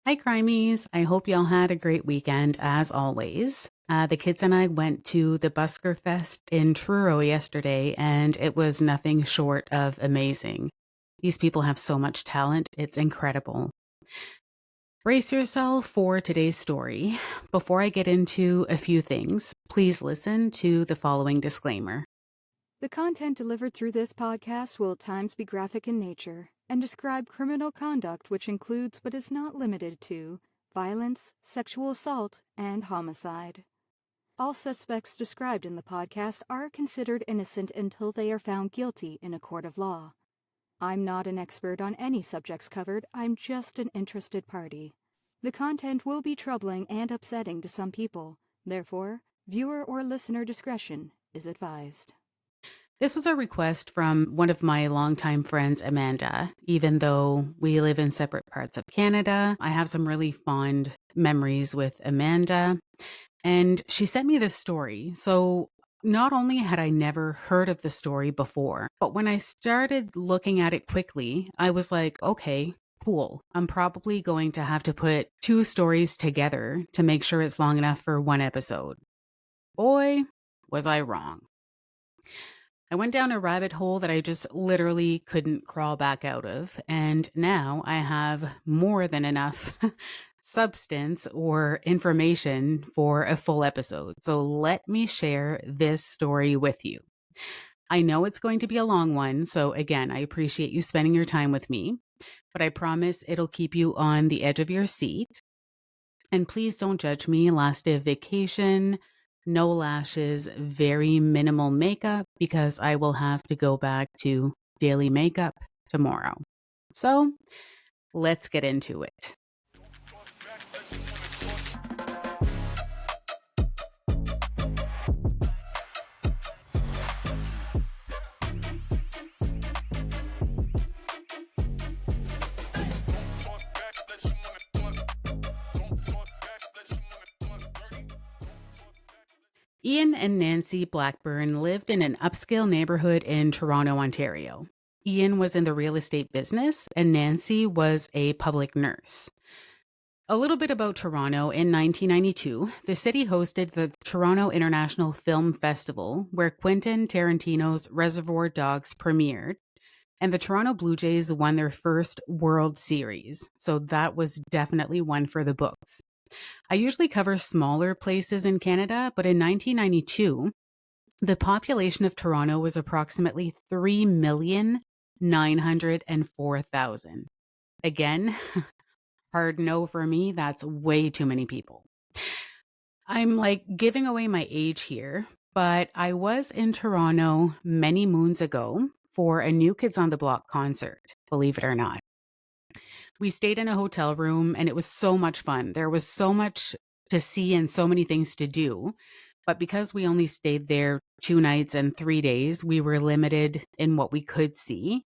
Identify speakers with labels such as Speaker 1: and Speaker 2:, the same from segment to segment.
Speaker 1: Hi, Crimies. I hope y'all had a great weekend, as always. The kids and I went to the Busker Fest in Truro yesterday, and it was nothing short of amazing. These people have so much talent, it's incredible. Brace yourself for today's story. Before I get into a few things, please listen to the following disclaimer.
Speaker 2: The content delivered through this podcast will at times be graphic in nature and describe criminal conduct which includes but is not limited to violence, sexual assault, and homicide. All suspects described in the podcast are considered innocent until they are found guilty in a court of law. I'm not an expert on any subjects covered, I'm just an interested party. The content will be troubling and upsetting to some people, therefore, viewer or listener discretion is advised.
Speaker 1: This was a request from one of my longtime friends, Amanda. Even though we live in separate parts of Canada, I have some really fond memories with Amanda. And she sent me this story. So not only had I never heard of the story before, but when I started looking at it quickly, I was like, okay, cool. I'm probably going to have to put two stories together to make sure it's long enough for one episode. Boy, was I wrong. I went down a rabbit hole that I just literally couldn't crawl back out of. And now I have more than enough substance or information for a full episode. So let me share this story with you. I know it's going to be a long one. So again, I appreciate you spending your time with me, but I promise it'll keep you on the edge of your seat. And please don't judge me. Last day of vacation, no lashes, very minimal makeup because I will have to go back to daily makeup tomorrow. So let's get into it. Ian and Nancy Blackburn lived in an upscale neighborhood in Toronto, Ontario. Ian was in the real estate business, and Nancy was a public nurse. A little bit about Toronto. In 1992, the city hosted the Toronto International Film Festival, where Quentin Tarantino's Reservoir Dogs premiered, and the Toronto Blue Jays won their first World Series. So that was definitely one for the books. I usually cover smaller places in Canada, but in 1992, the population of Toronto was approximately 3,904,000. Again, hard no for me. That's way too many people. I'm like giving away my age here, but I was in Toronto many moons ago for a New Kids on the Block concert, believe it or not. We stayed in a hotel room and it was so much fun. There was so much to see and so many things to do. But because we only stayed there 2 nights and 3 days, we were limited in what we could see.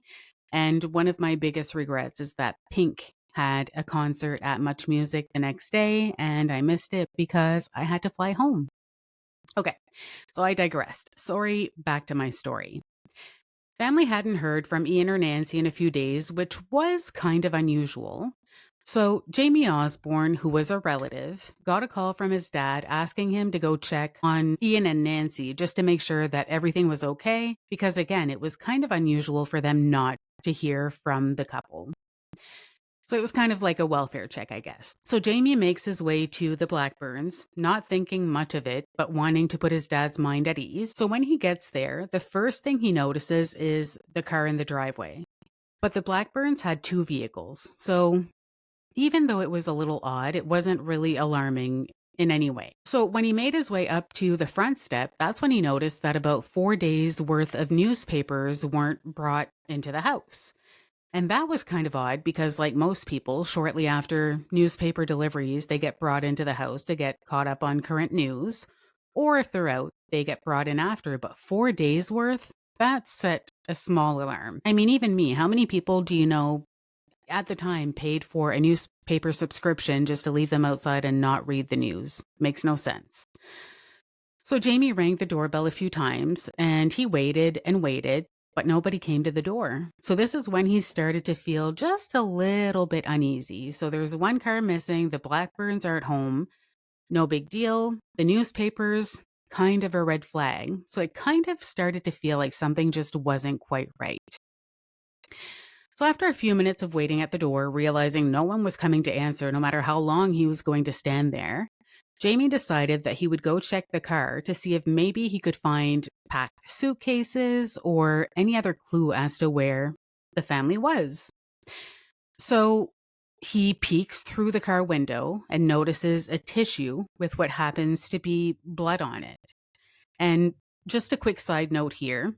Speaker 1: And one of my biggest regrets is that Pink had a concert at Much Music the next day and I missed it because I had to fly home. Okay, so I digressed. Sorry, back to my story. Family hadn't heard from Ian or Nancy in a few days, which was kind of unusual. So Jamie Osborne, who was a relative, got a call from his dad asking him to go check on Ian and Nancy just to make sure that everything was okay, because again, it was kind of unusual for them not to hear from the couple. So it was kind of like a welfare check, I guess. So Jamie makes his way to the Blackburns, not thinking much of it, but wanting to put his dad's mind at ease. So when he gets there, the first thing he notices is the car in the driveway. But the Blackburns had 2 vehicles. So even though it was a little odd, it wasn't really alarming in any way. So when he made his way up to the front step, that's when he noticed that about 4 days worth of newspapers weren't brought into the house. And that was kind of odd because, like most people, shortly after newspaper deliveries, they get brought into the house to get caught up on current news. Or if they're out, they get brought in after. But 4 days worth, that set a small alarm. I mean, even me, how many people do you know at the time paid for a newspaper subscription just to leave them outside and not read the news? Makes no sense. So Jamie rang the doorbell a few times and he waited and waited. but nobody came to the door. So this is when he started to feel just a little bit uneasy. So there's one car missing, the Blackburns are at home, no big deal. The newspapers, kind of a red flag. So it kind of started to feel like something just wasn't quite right. So after a few minutes of waiting at the door, realizing no one was coming to answer no matter how long he was going to stand there, Jamie decided that he would go check the car to see if maybe he could find packed suitcases or any other clue as to where the family was. So he peeks through the car window and notices a tissue with what happens to be blood on it. And just a quick side note here.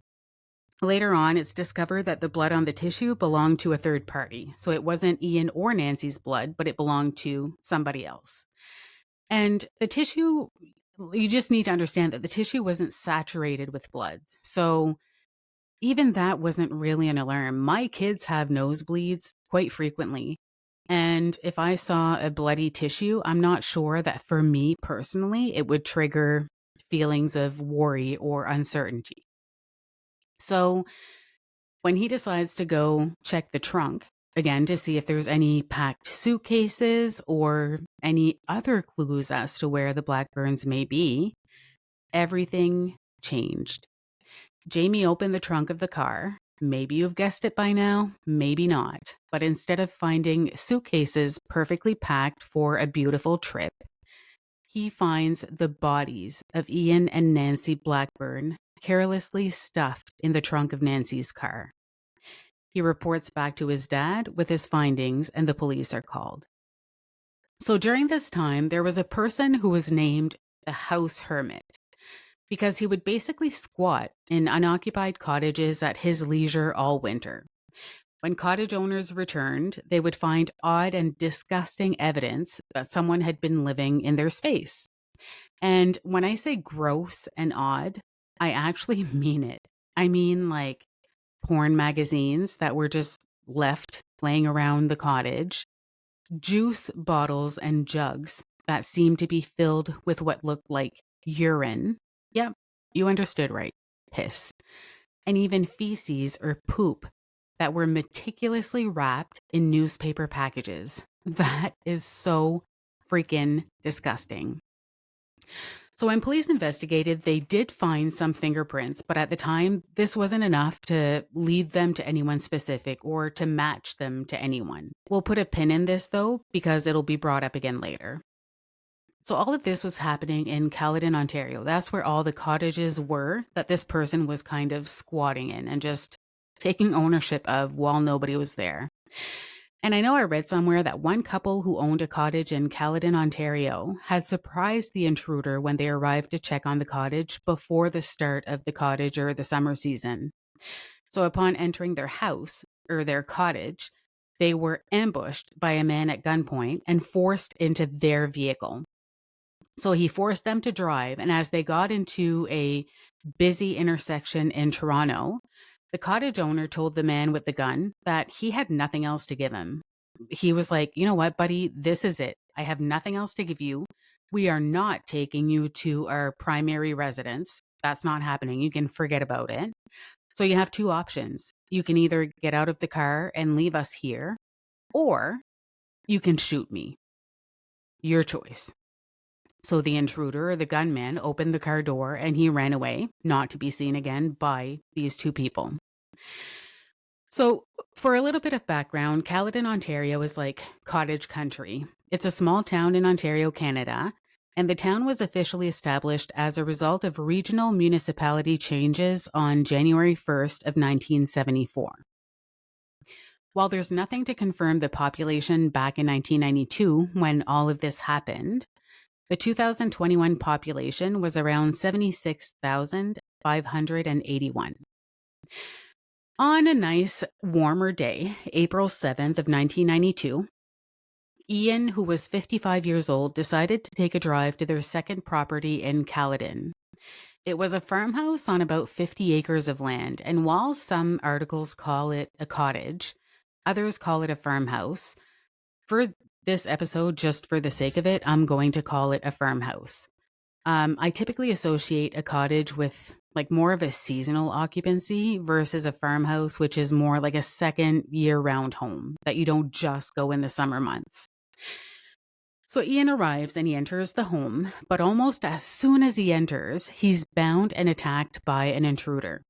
Speaker 1: Later on, it's discovered that the blood on the tissue belonged to a third party. So it wasn't Ian or Nancy's blood, but it belonged to somebody else. And the tissue, you just need to understand that the tissue wasn't saturated with blood. So even that wasn't really an alarm. My kids have nosebleeds quite frequently. And if I saw a bloody tissue, I'm not sure that for me personally, it would trigger feelings of worry or uncertainty. So when he decides to go check the trunk, again, to see if there's any packed suitcases or any other clues as to where the Blackburns may be, everything changed. Jamie opened the trunk of the car. Maybe you've guessed it by now, maybe not. But instead of finding suitcases perfectly packed for a beautiful trip, he finds the bodies of Ian and Nancy Blackburn carelessly stuffed in the trunk of Nancy's car. He reports back to his dad with his findings, and the police are called. So during this time, there was a person who was named the House Hermit because he would basically squat in unoccupied cottages at his leisure all winter. When cottage owners returned, they would find odd and disgusting evidence that someone had been living in their space. And when I say gross and odd, I actually mean it. I mean, like, porn magazines that were just left laying around the cottage, juice bottles and jugs that seemed to be filled with what looked like urine. Yep, you understood right. Piss. And even feces or poop that were meticulously wrapped in newspaper packages. That is so freaking disgusting. So when police investigated, they did find some fingerprints, but at the time, this wasn't enough to lead them to anyone specific or to match them to anyone. We'll put a pin in this, though, because it'll be brought up again later. So all of this was happening in Caledon, Ontario. That's where all the cottages were that this person was kind of squatting in and just taking ownership of while nobody was there. And I know I read somewhere that one couple who owned a cottage in Caledon, Ontario, had surprised the intruder when they arrived to check on the cottage before the start of the cottage or the summer season. So upon entering their house or their cottage, they were ambushed by a man at gunpoint and forced into their vehicle. So he forced them to drive, and as they got into a busy intersection in Toronto, the cottage owner told the man with the gun that he had nothing else to give him. He was like, you know what, buddy, this is it. I have nothing else to give you. We are not taking you to our primary residence. That's not happening. You can forget about it. So you have two options. You can either get out of the car and leave us here, or you can shoot me. Your choice. So the intruder or the gunman opened the car door and he ran away, not to be seen again by these two people. So for a little bit of background, Caledon, Ontario is like cottage country. It's a small town in Ontario, Canada, and the town was officially established as a result of regional municipality changes on January 1st of 1974. While there's nothing to confirm the population back in 1992 when all of this happened, the 2021 population was around 76,581. On a nice, warmer day, April 7th of 1992, Ian, who was 55 years old, decided to take a drive to their second property in Caledon. It was a farmhouse on about 50 acres of land, and while some articles call it a cottage, others call it a farmhouse. For this episode, just for the sake of it, I'm going to call it a farmhouse. I typically associate a cottage with like more of a seasonal occupancy versus a farmhouse, which is more like a second year round home that you don't just go in the summer months. So Ian arrives and he enters the home, but almost as soon as he enters, he's bound and attacked by an intruder.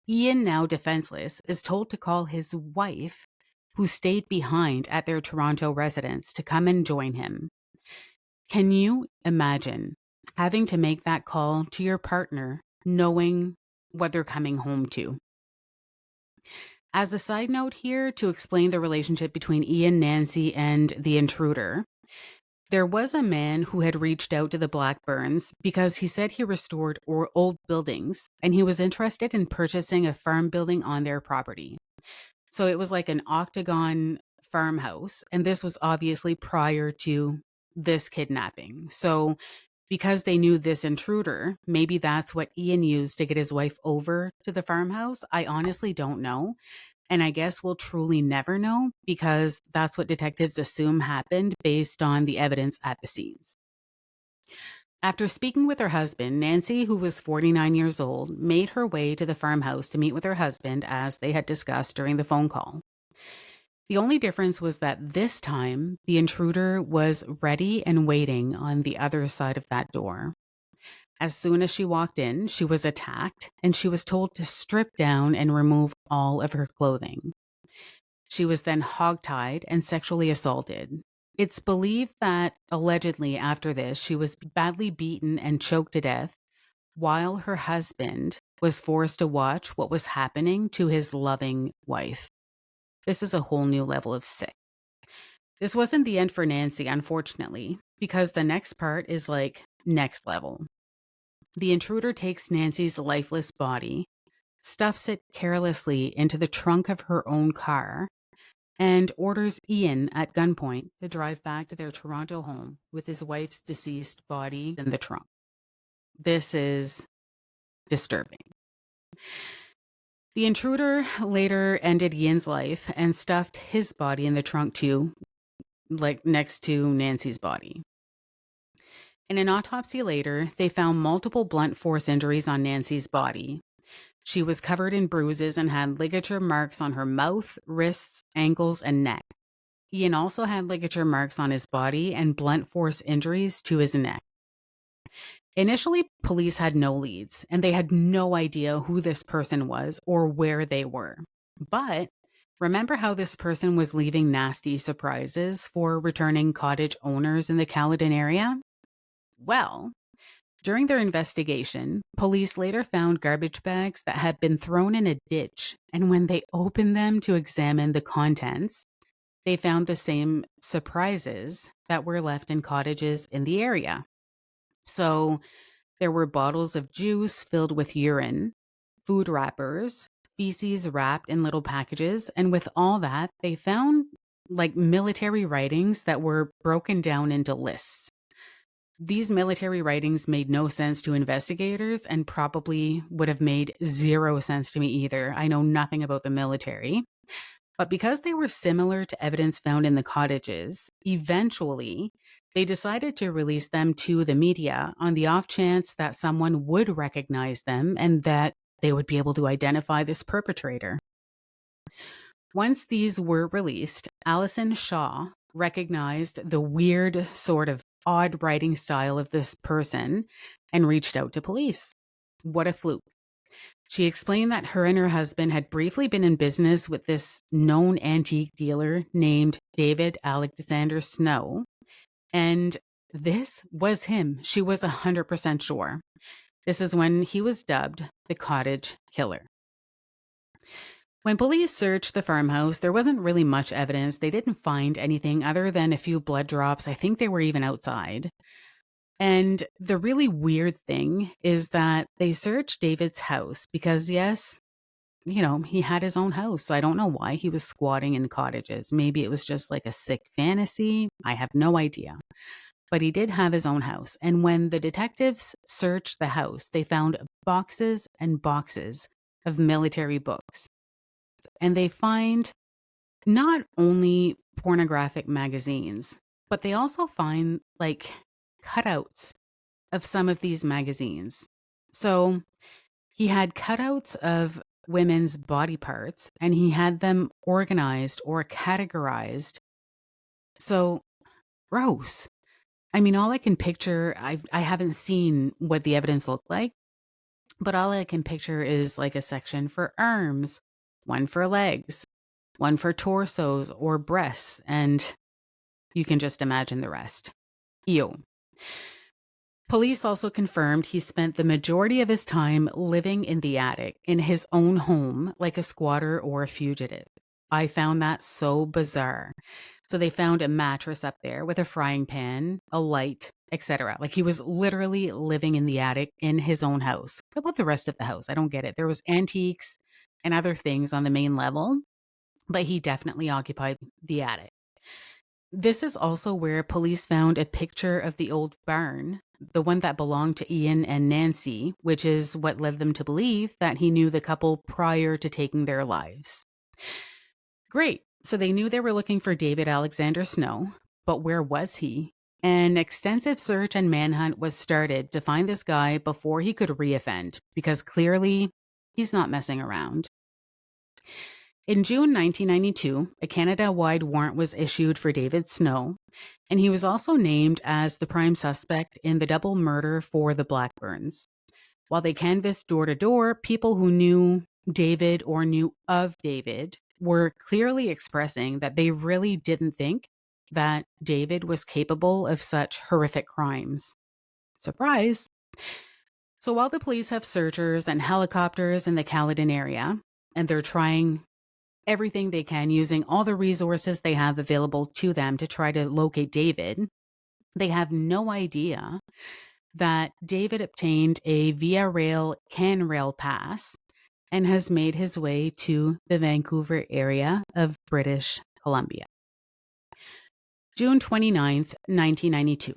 Speaker 1: Ian, now defenseless, is told to call his wife, who stayed behind at their Toronto residence, to come and join him. Can you imagine having to make that call to your partner, knowing what they're coming home to? As a side note here, to explain the relationship between Ian, Nancy, and the intruder, there was a man who had reached out to the Blackburns because he said he restored old buildings and he was interested in purchasing a farm building on their property. So it was like an octagon farmhouse, and this was obviously prior to this kidnapping. So because they knew this intruder, maybe that's what Ian used to get his wife over to the farmhouse. I honestly don't know. And I guess we'll truly never know because that's what detectives assume happened based on the evidence at the scenes. After speaking with her husband, Nancy, who was 49 years old, made her way to the farmhouse to meet with her husband as they had discussed during the phone call. The only difference was that this time, the intruder was ready and waiting on the other side of that door. As soon as she walked in, she was attacked and she was told to strip down and remove all of her clothing. She was then hogtied and sexually assaulted. It's believed that allegedly after this, she was badly beaten and choked to death while her husband was forced to watch what was happening to his loving wife. This is a whole new level of sick. This wasn't the end for Nancy, unfortunately, because the next part is like next level. The intruder takes Nancy's lifeless body, stuffs it carelessly into the trunk of her own car, and orders Ian at gunpoint to drive back to their Toronto home with his wife's deceased body in the trunk. This is disturbing. The intruder later ended Ian's life and stuffed his body in the trunk too, like next to Nancy's body. In an autopsy later, they found multiple blunt force injuries on Nancy's body. She was covered in bruises and had ligature marks on her mouth, wrists, ankles, and neck. Ian also had ligature marks on his body and blunt force injuries to his neck. Initially, police had no leads, and they had no idea who this person was or where they were. But remember how this person was leaving nasty surprises for returning cottage owners in the Caledon area? Well, during their investigation, police later found garbage bags that had been thrown in a ditch, and when they opened them to examine the contents, they found the same surprises that were left in cottages in the area. So there were bottles of juice filled with urine, food wrappers, feces wrapped in little packages, and with all that, they found like military writings that were broken down into lists. These military writings made no sense to investigators and probably would have made zero sense to me either. I know nothing about the military. But because they were similar to evidence found in the cottages, eventually they decided to release them to the media on the off chance that someone would recognize them and that they would be able to identify this perpetrator. Once these were released, Alison Shaw recognized the weird, sort of odd writing style of this person and reached out to police. What a fluke. She explained that her and her husband had briefly been in business with this known antique dealer named David Alexander Snow. And this was him. She was 100% sure. This is when he was dubbed the Cottage Killer. When police searched the farmhouse, there wasn't really much evidence. They didn't find anything other than a few blood drops. I think they were even outside. And the really weird thing is that they searched David's house because, yes, he had his own house. So I don't know why he was squatting in cottages. Maybe it was just like a sick fantasy. I have no idea. But he did have his own house. And when the detectives searched the house, they found boxes and boxes of military books. And they find not only pornographic magazines, but they also find like cutouts of some of these magazines. So he had cutouts of women's body parts and he had them organized or categorized. So gross. I mean, all I can picture, I haven't seen what the evidence looked like, but all I can picture is like a section for arms, one for legs, one for torsos or breasts, and you can just imagine the rest. Ew. Police also confirmed he spent the majority of his time living in the attic in his own home like a squatter or a fugitive. I found that so bizarre. So they found a mattress up there with a frying pan, a light, etc. Like he was literally living in the attic in his own house. What about the rest of the house? I don't get it. There was antiques and other things on the main level, but he definitely occupied the attic. This is also where police found a picture of the old barn, the one that belonged to Ian and Nancy, which is what led them to believe that he knew the couple prior to taking their lives. Great. So they knew they were looking for David Alexander Snow, but where was he? An extensive search and manhunt was started to find this guy before he could reoffend, because clearly he's not messing around. In June 1992, a Canada-wide warrant was issued for David Snow, and he was also named as the prime suspect in the double murder for the Blackburns. While they canvassed door to door, people who knew David or knew of David were clearly expressing that they really didn't think that David was capable of such horrific crimes. Surprise! So while the police have searchers and helicopters in the Caledon area, and they're trying everything they can using all the resources they have available to them to try to locate David, they have no idea that David obtained a Via Rail CanRail pass and has made his way to the Vancouver area of British Columbia. June 29th, 1992.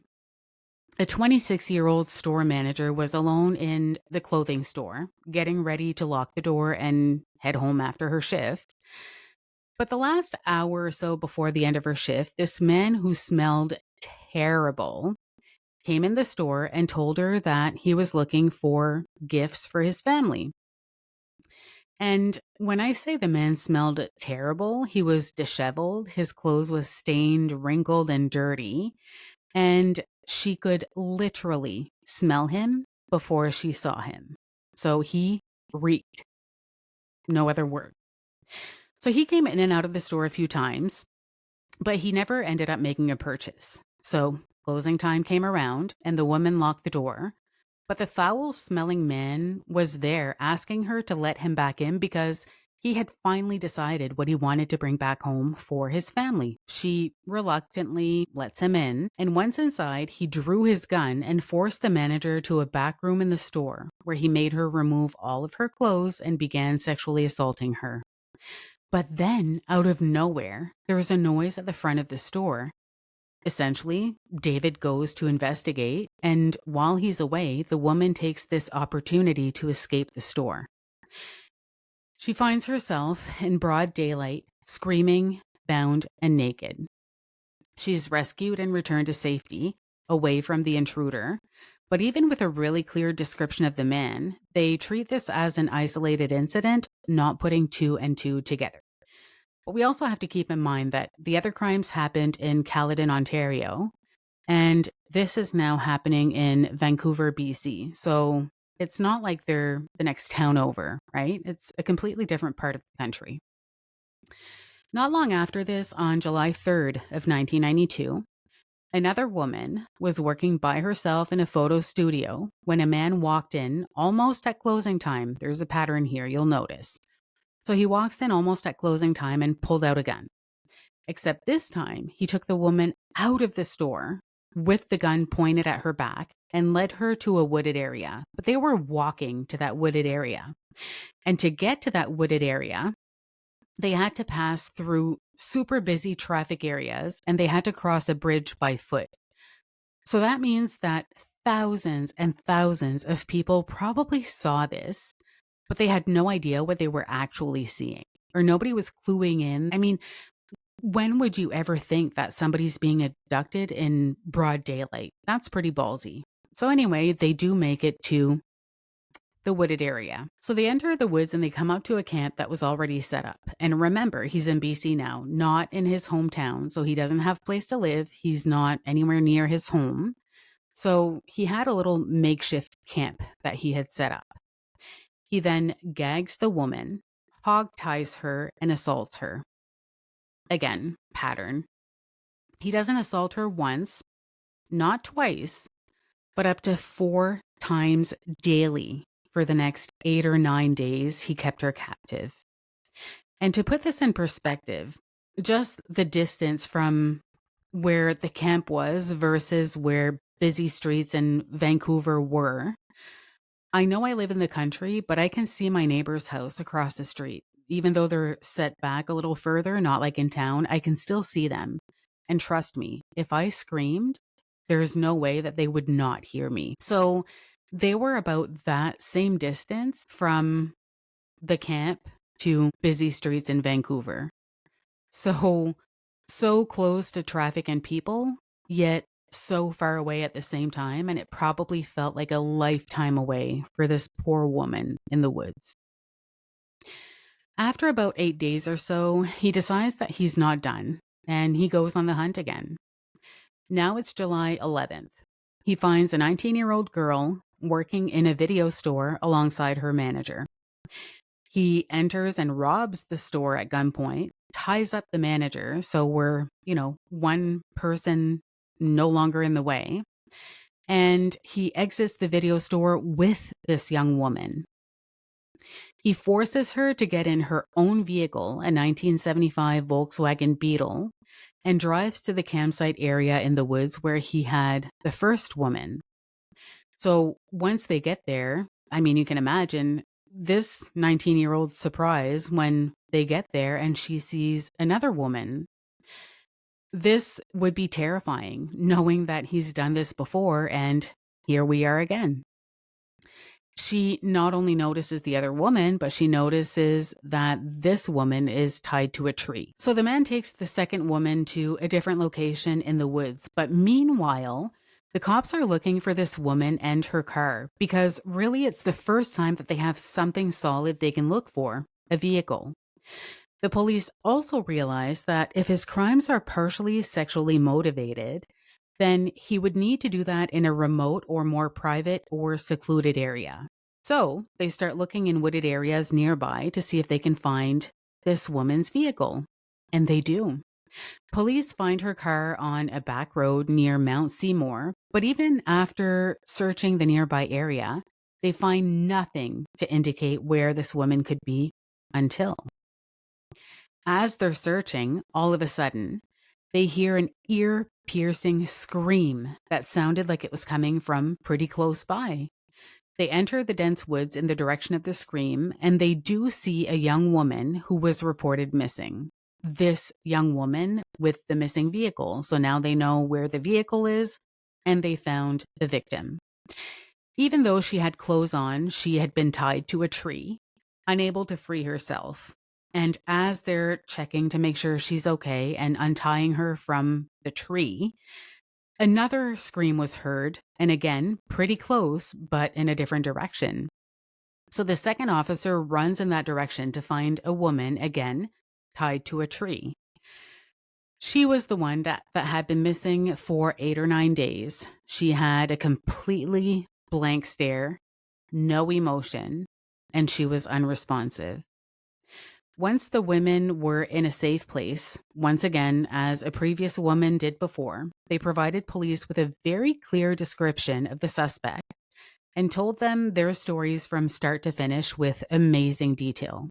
Speaker 1: A 26-year-old store manager was alone in the clothing store, getting ready to lock the door and head home after her shift. But the last hour or so before the end of her shift, this man who smelled terrible came in the store and told her that he was looking for gifts for his family. And when I say the man smelled terrible, he was disheveled, his clothes was stained, wrinkled, and dirty, and she could literally smell him before she saw him. So he reeked. No other word. So he came in and out of the store a few times, but he never ended up making a purchase. So closing time came around and the woman locked the door. But the foul-smelling man was there asking her to let him back in because he had finally decided what he wanted to bring back home for his family. She reluctantly lets him in, and once inside, he drew his gun and forced the manager to a back room in the store where he made her remove all of her clothes and began sexually assaulting her. But then, out of nowhere, there was a noise at the front of the store. Essentially, David goes to investigate, and while he's away, the woman takes this opportunity to escape the store. She finds herself in broad daylight, screaming, bound, and naked. She's rescued and returned to safety, away from the intruder. But even with a really clear description of the man, they treat this as an isolated incident, not putting two and two together. But we also have to keep in mind that the other crimes happened in Caledon, Ontario, and this is now happening in Vancouver, BC. So it's not like they're the next town over, right? It's a completely different part of the country. Not long after this, on July 3rd of 1992, another woman was working by herself in a photo studio when a man walked in almost at closing time. There's a pattern here, you'll notice. So he walks in almost at closing time and pulled out a gun. Except this time, he took the woman out of the store with the gun pointed at her back and led her to a wooded area. But they were walking to that wooded area. And to get to that wooded area, they had to pass through super busy traffic areas and they had to cross a bridge by foot. So that means that thousands and thousands of people probably saw this, but they had no idea what they were actually seeing, or nobody was cluing in. I mean, when would you ever think that somebody's being abducted in broad daylight? That's pretty ballsy. So anyway, they do make it to the wooded area. So they enter the woods and they come up to a camp that was already set up. And remember, he's in BC now, not in his hometown. So he doesn't have a place to live. He's not anywhere near his home. So he had a little makeshift camp that he had set up. He then gags the woman, hog ties her, and assaults her. Again, pattern. He doesn't assault her once, not twice, but up to 4 times daily for the next 8 or 9 days he kept her captive. And to put this in perspective, just the distance from where the camp was versus where busy streets in Vancouver were. I know I live in the country, but I can see my neighbor's house across the street. Even though they're set back a little further, not like in town, I can still see them. And trust me, if I screamed, there's no way that they would not hear me. So they were about that same distance from the camp to busy streets in Vancouver. So close to traffic and people, yet so far away at the same time. And it probably felt like a lifetime away for this poor woman in the woods. After about 8 days or so, he decides that he's not done and he goes on the hunt again. Now it's July 11th. He finds a 19-year-old girl working in a video store alongside her manager. He enters and robs the store at gunpoint, ties up the manager, so we're, one person no longer in the way. And he exits the video store with this young woman. He forces her to get in her own vehicle, a 1975 Volkswagen Beetle, and drives to the campsite area in the woods where he had the first woman. So once they get there, you can imagine this 19-year-old's surprise when they get there and she sees another woman. This would be terrifying, knowing that he's done this before and here we are again. She not only notices the other woman, but she notices that this woman is tied to a tree. So the man takes the second woman to a different location in the woods. But meanwhile, the cops are looking for this woman and her car because really it's the first time that they have something solid they can look for, a vehicle. The police also realize that if his crimes are partially sexually motivated, then he would need to do that in a remote or more private or secluded area. So they start looking in wooded areas nearby to see if they can find this woman's vehicle. And they do. Police find her car on a back road near Mount Seymour, but even after searching the nearby area, they find nothing to indicate where this woman could be until. As they're searching, all of a sudden, they hear an ear-piercing scream that sounded like it was coming from pretty close by. They enter the dense woods in the direction of the scream, and they do see a young woman who was reported missing. This young woman with the missing vehicle. So now they know where the vehicle is, and they found the victim. Even though she had clothes on, she had been tied to a tree, unable to free herself. And as they're checking to make sure she's okay and untying her from the tree, another scream was heard, and again, pretty close, but in a different direction. So the second officer runs in that direction to find a woman, again, tied to a tree. She was the one that had been missing for 8 or 9 days. She had a completely blank stare, no emotion, and she was unresponsive. Once the women were in a safe place, once again, as a previous woman did before, they provided police with a very clear description of the suspect and told them their stories from start to finish with amazing detail.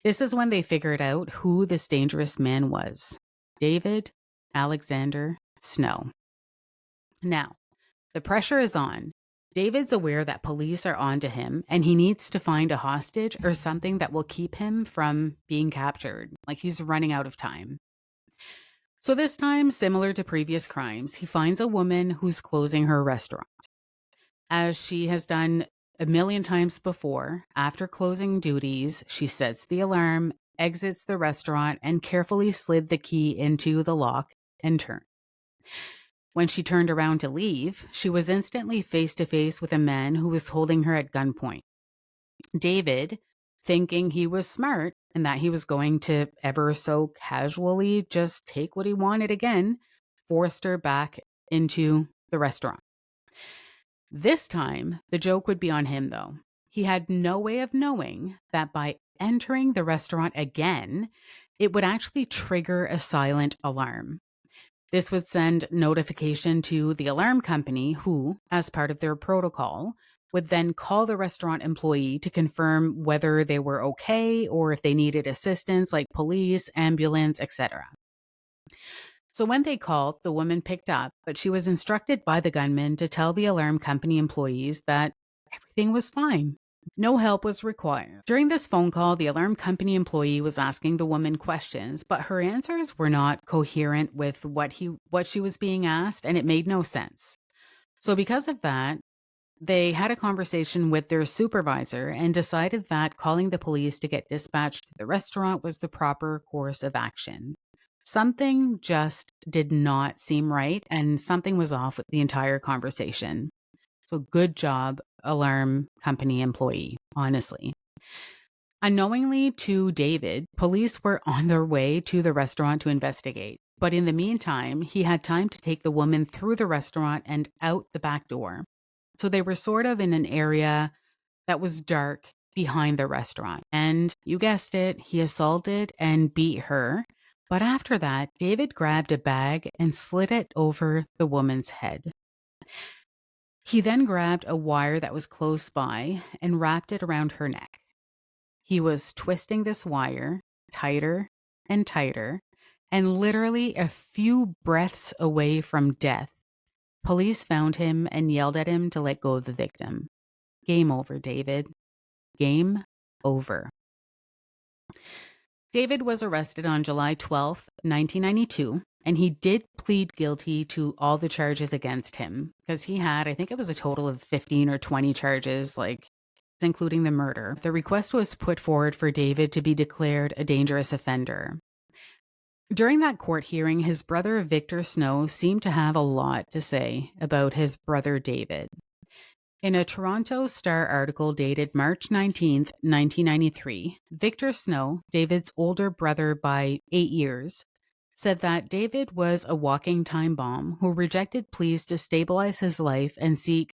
Speaker 1: This is when they figured out who this dangerous man was: David Alexander Snow. Now, the pressure is on. David's aware that police are onto him and he needs to find a hostage or something that will keep him from being captured. Like he's running out of time. So this time, similar to previous crimes, he finds a woman who's closing her restaurant. As she has done a million times before, after closing duties, she sets the alarm, exits the restaurant, and carefully slid the key into the lock and turned. When she turned around to leave, she was instantly face to face with a man who was holding her at gunpoint. David, thinking he was smart and that he was going to ever so casually just take what he wanted again, forced her back into the restaurant. This time, the joke would be on him, though. He had no way of knowing that by entering the restaurant again, it would actually trigger a silent alarm. This would send notification to the alarm company, who, as part of their protocol, would then call the restaurant employee to confirm whether they were okay or if they needed assistance like police, ambulance, etc. So when they called, the woman picked up, but she was instructed by the gunman to tell the alarm company employees that everything was fine. No help was required. During this phone call, the alarm company employee was asking the woman questions, but her answers were not coherent with what she was being asked, and it made no sense. So because of that, they had a conversation with their supervisor and decided that calling the police to get dispatched to the restaurant was the proper course of action. Something just did not seem right, and something was off with the entire conversation. So good job, alarm company employee, honestly. Unknowingly to David, police were on their way to the restaurant to investigate. But in the meantime, he had time to take the woman through the restaurant and out the back door. So they were sort of in an area that was dark behind the restaurant. And you guessed it, he assaulted and beat her. But after that, David grabbed a bag and slid it over the woman's head. He then grabbed a wire that was close by and wrapped it around her neck. He was twisting this wire tighter and tighter, and literally a few breaths away from death, police found him and yelled at him to let go of the victim. Game over, David. Game over. David was arrested on July 12th, 1992, and he did plead guilty to all the charges against him because he had, I think it was a total of 15 or 20 charges, including the murder. The request was put forward for David to be declared a dangerous offender. During that court hearing, his brother Victor Snow seemed to have a lot to say about his brother David. In a Toronto Star article dated March 19th, 1993, Victor Snow, David's older brother by 8 years, said that David was a walking time bomb who rejected pleas to stabilize his life and seek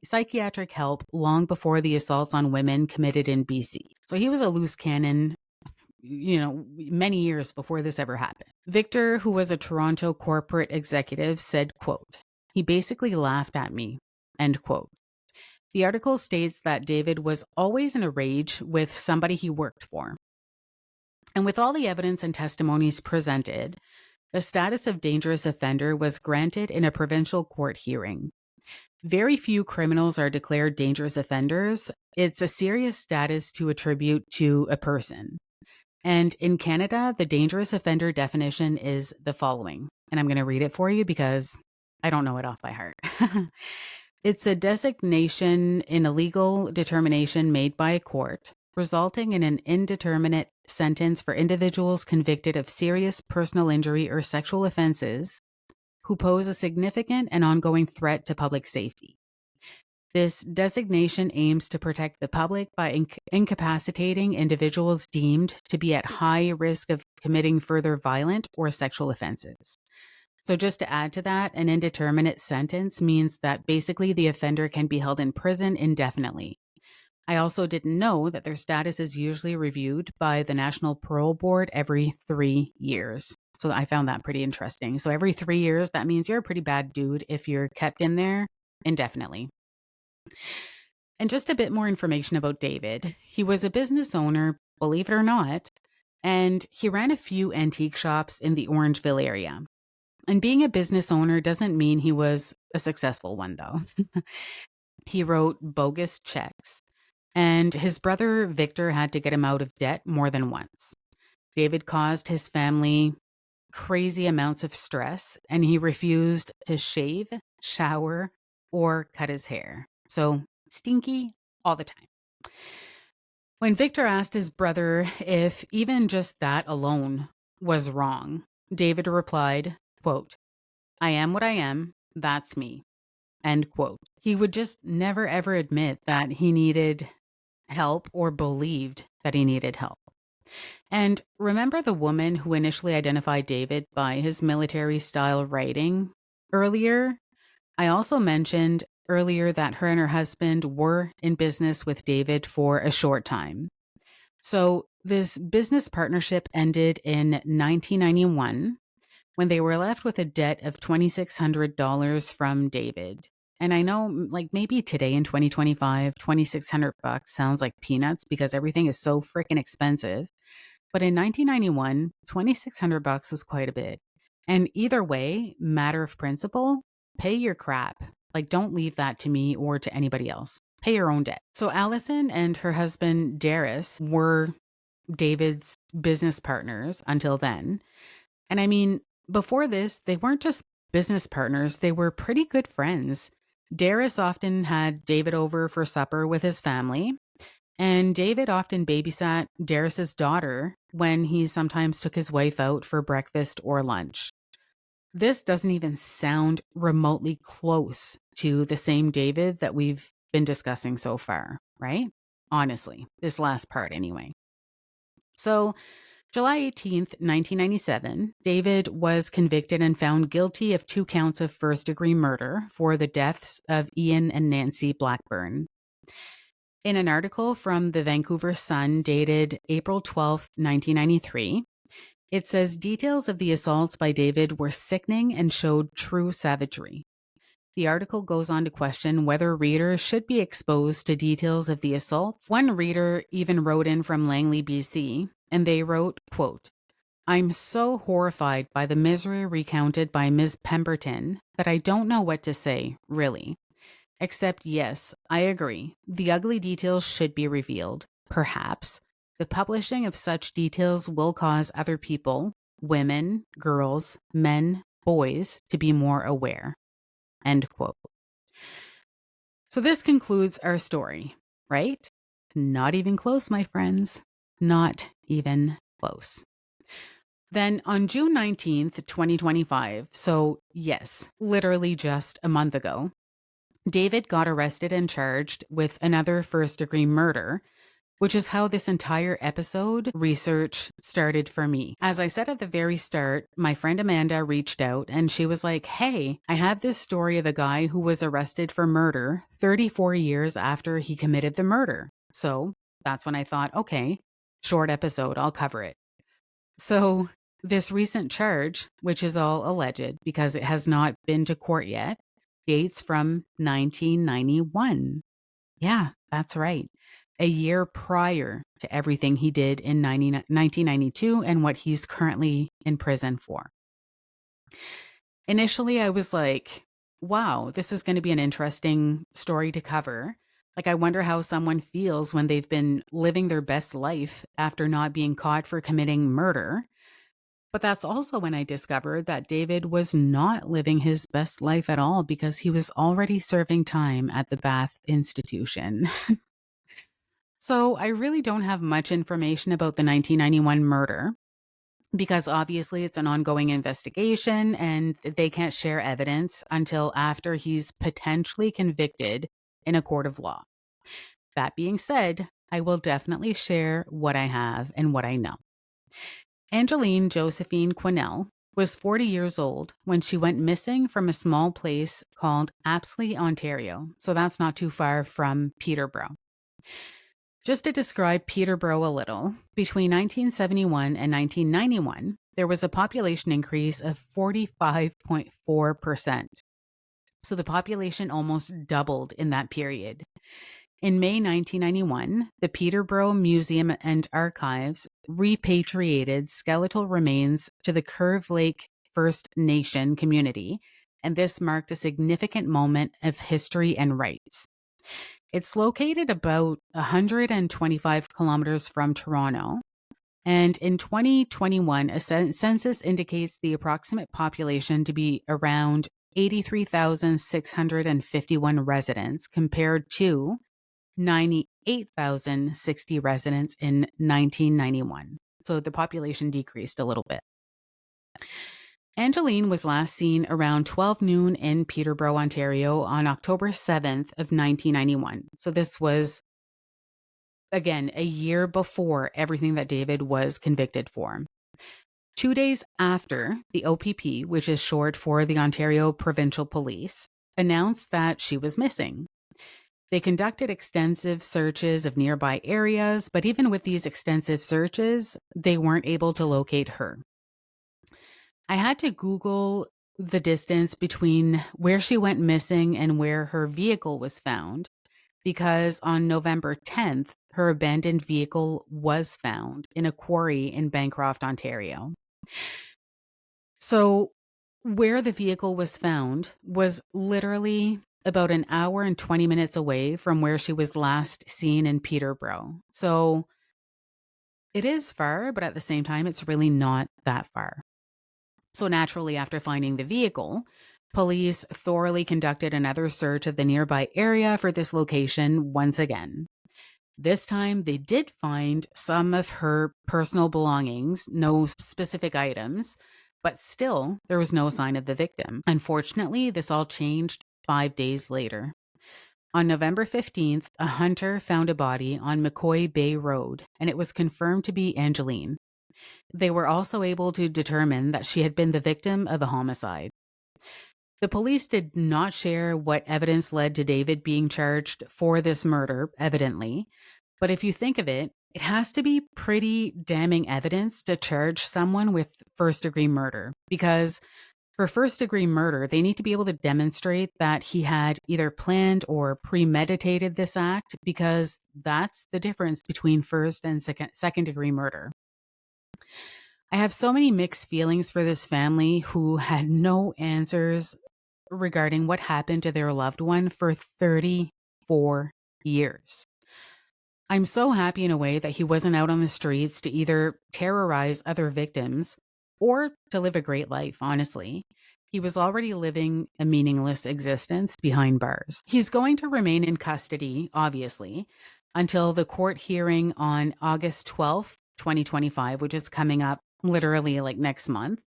Speaker 1: psychiatric help long before the assaults on women committed in BC. So he was a loose cannon, many years before this ever happened. Victor, who was a Toronto corporate executive, said, quote, "He basically laughed at me," end quote. The article states that David was always in a rage with somebody he worked for. And with all the evidence and testimonies presented, the status of dangerous offender was granted in a provincial court hearing. Very few criminals are declared dangerous offenders. It's a serious status to attribute to a person. And in Canada, the dangerous offender definition is the following. And I'm going to read it for you because I don't know it off by heart. It's a designation in a legal determination made by a court, resulting in an indeterminate sentence for individuals convicted of serious personal injury or sexual offenses who pose a significant and ongoing threat to public safety. This designation aims to protect the public by incapacitating individuals deemed to be at high risk of committing further violent or sexual offenses. So just to add to that, an indeterminate sentence means that basically the offender can be held in prison indefinitely. I also didn't know that their status is usually reviewed by the National Parole Board every 3 years. So I found that pretty interesting. So every 3 years, that means you're a pretty bad dude if you're kept in there indefinitely. And just a bit more information about David. He was a business owner, believe it or not, and he ran a few antique shops in the Orangeville area. And being a business owner doesn't mean he was a successful one, though. He wrote bogus checks, and his brother Victor had to get him out of debt more than once. David caused his family crazy amounts of stress, and he refused to shave, shower, or cut his hair. So stinky all the time. When Victor asked his brother if even just that alone was wrong, David replied, quote, "I am what I am, That's me. End quote. He would just never ever admit that he needed help or believed that he needed help. And remember the woman who initially identified David by his military style writing earlier? I also mentioned earlier that her and her husband were in business with David for a short time. So this business partnership ended in 1991 when they were left with a debt of $2,600 from David. And I know, like, maybe today in 2025, 2,600 bucks sounds like peanuts because everything is so freaking expensive. But in 1991, 2,600 bucks was quite a bit. And either way, matter of principle, pay your crap. Like, don't leave that to me or to anybody else. Pay your own debt. So Allison and her husband Darius were David's business partners until then. And I mean, before this, they weren't just business partners, they were pretty good friends. Darius often had David over for supper with his family, and David often babysat Darius's daughter when he sometimes took his wife out for breakfast or lunch. This doesn't even sound remotely close to the same David that we've been discussing so far, right? Honestly, this last part anyway. So, July 18th, 1997, David was convicted and found guilty of 2 counts of first-degree murder for the deaths of Ian and Nancy Blackburn. In an article from the Vancouver Sun dated April 12th, 1993, it says details of the assaults by David were sickening and showed true savagery. The article goes on to question whether readers should be exposed to details of the assaults. One reader even wrote in from Langley, BC, and they wrote, quote, "I'm so horrified by the misery recounted by Ms. Pemberton that I don't know what to say, really. Except, yes, I agree. The ugly details should be revealed. Perhaps. The publishing of such details will cause other people, women, girls, men, boys, to be more aware." End quote. So this concludes our story, right? Not even close, my friends. Not even close. Then on June 19th, 2025, so yes, literally just a month ago, David got arrested and charged with another first-degree murder, which is how this entire episode research started for me. As I said at the very start, my friend Amanda reached out and she was like, "Hey, I have this story of a guy who was arrested for murder 34 years after he committed the murder." So that's when I thought, okay, short episode, I'll cover it. So this recent charge, which is all alleged because it has not been to court yet, dates from 1991. Yeah, that's right. A year prior to everything he did in 1992 and what he's currently in prison for. Initially, I was like, wow, this is going to be an interesting story to cover. Like, I wonder how someone feels when they've been living their best life after not being caught for committing murder. But that's also when I discovered that David was not living his best life at all because he was already serving time at the Bath Institution. So I really don't have much information about the 1991 murder because obviously it's an ongoing investigation and they can't share evidence until after he's potentially convicted in a court of law. That being said, I will definitely share what I have and what I know. Angeline Josephine Quinnell was 40 years old when she went missing from a small place called Apsley, Ontario. So that's not too far from Peterborough. Just to describe Peterborough a little, between 1971 and 1991, there was a population increase of 45.4%. So the population almost doubled in that period. In May 1991, the Peterborough Museum and Archives repatriated skeletal remains to the Curve Lake First Nation community, and this marked a significant moment of history and rights. It's located about 125 kilometers from Toronto, and in 2021, a census indicates the approximate population to be around 83,651 residents compared to 98,060 residents in 1991. So the population decreased a little bit. Angeline was last seen around 12 noon in Peterborough, Ontario on October 7th of 1991. So this was, again, a year before everything that David was convicted for. 2 days after, the OPP, which is short for the Ontario Provincial Police, announced that she was missing. They conducted extensive searches of nearby areas, but even with these extensive searches, they weren't able to locate her. I had to Google the distance between where she went missing and where her vehicle was found, because on November 10th, her abandoned vehicle was found in a quarry in Bancroft, Ontario. So, where the vehicle was found was literally about an hour and 20 minutes away from where she was last seen in Peterborough. So, it is far, but at the same time, it's really not that far. So, naturally, after finding the vehicle, police thoroughly conducted another search of the nearby area for this location once again. This time, they did find some of her personal belongings, no specific items, but still, there was no sign of the victim. Unfortunately, this all changed 5 days later. On November 15th, a hunter found a body on McCoy Bay Road, and it was confirmed to be Angeline. They were also able to determine that she had been the victim of a homicide. The police did not share what evidence led to David being charged for this murder, evidently. But if you think of it, it has to be pretty damning evidence to charge someone with first-degree murder. Because for first-degree murder, they need to be able to demonstrate that he had either planned or premeditated this act, because that's the difference between first and second-degree murder. I have so many mixed feelings for this family who had no answers regarding what happened to their loved one for 34 years. I'm so happy in a way that he wasn't out on the streets to either terrorize other victims or to live a great life, honestly. He was already living a meaningless existence behind bars. He's going to remain in custody, obviously, until the court hearing on August 12th, 2025, which is coming up literally like next month.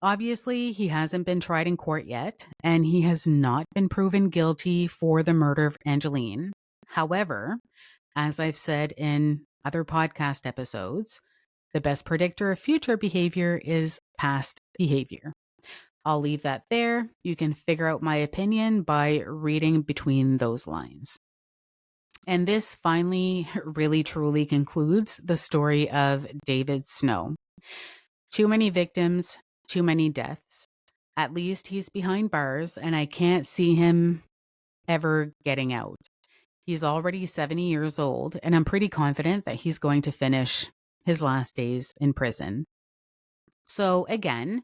Speaker 1: Obviously, he hasn't been tried in court yet, and he has not been proven guilty for the murder of Angeline. However, as I've said in other podcast episodes, the best predictor of future behavior is past behavior. I'll leave that there. You can figure out my opinion by reading between those lines. And this finally really truly concludes the story of David Snow. Too many victims, too many deaths. At least he's behind bars, and I can't see him ever getting out. He's already 70 years old, and I'm pretty confident that he's going to finish his last days in prison. So again,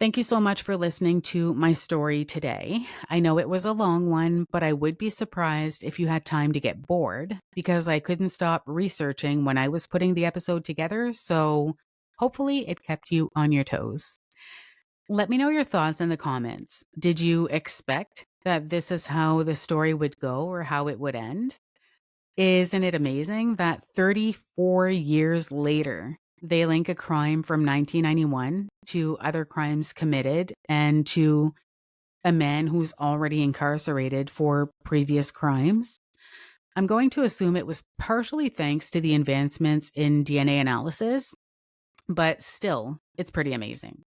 Speaker 1: thank you so much for listening to my story today. I know it was a long one, but I would be surprised if you had time to get bored, because I couldn't stop researching when I was putting the episode together, so hopefully it kept you on your toes. Let me know your thoughts in the comments. Did you expect that this is how the story would go or how it would end? Isn't it amazing that 34 years later, they link a crime from 1991 to other crimes committed and to a man who's already incarcerated for previous crimes? I'm going to assume it was partially thanks to the advancements in DNA analysis, but still, it's pretty amazing.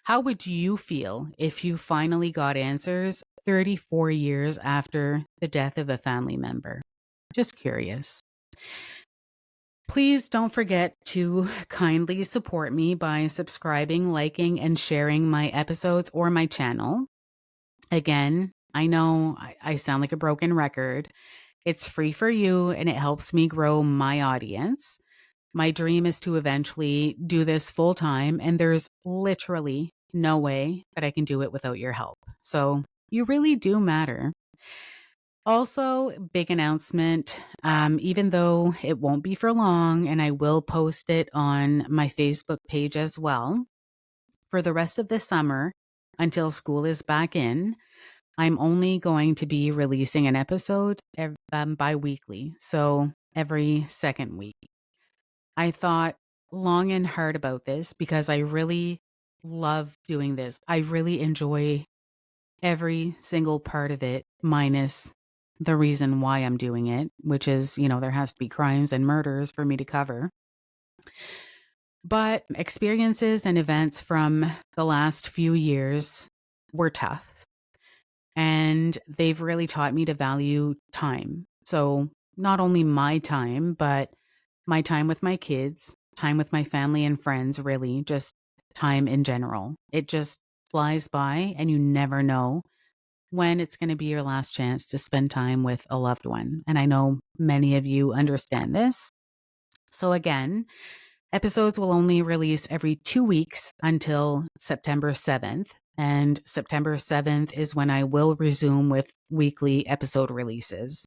Speaker 1: How would you feel if you finally got answers 34 years after the death of a family member? Just curious. Please don't forget to kindly support me by subscribing, liking, and sharing my episodes or my channel. Again, I know I sound like a broken record. It's free for you and it helps me grow my audience. My dream is to eventually do this full time, and there's literally no way that I can do it without your help. So you really do matter. Also, big announcement, even though it won't be for long, and I will post it on my Facebook page as well. For the rest of this summer, until school is back in, I'm only going to be releasing an episode bi-weekly, so every second week. I thought long and hard about this because I really love doing this. I really enjoy every single part of it, minus the reason why I'm doing it, which is, there has to be crimes and murders for me to cover. But experiences and events from the last few years were tough, and they've really taught me to value time. So, not only my time, but my time with my kids, time with my family and friends, really, just time in general. It just flies by, and you never know when it's going to be your last chance to spend time with a loved one. And I know many of you understand this. So, again, episodes will only release every 2 weeks until September 7th. And September 7th is when I will resume with weekly episode releases.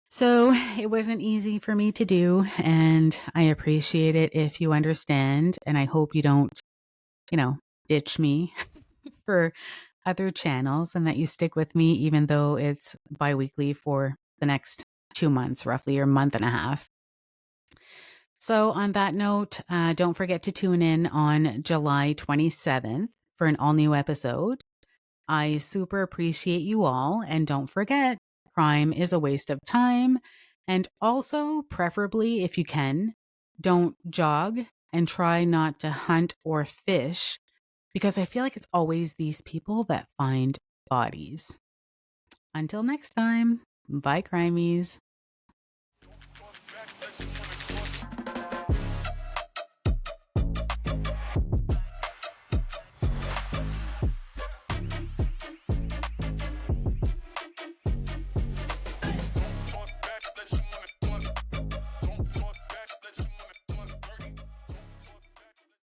Speaker 1: So it wasn't easy for me to do, and I appreciate it if you understand. And I hope you don't, ditch me for other channels and that you stick with me, even though it's bi-weekly for the next 2 months, roughly, or month and a half. So, on that note, don't forget to tune in on July 27th for an all new episode. I super appreciate you all. And don't forget, crime is a waste of time. And also, preferably, if you can, don't jog and try not to hunt or fish, because I feel like it's always these people that find bodies. Until next time, bye, crimies.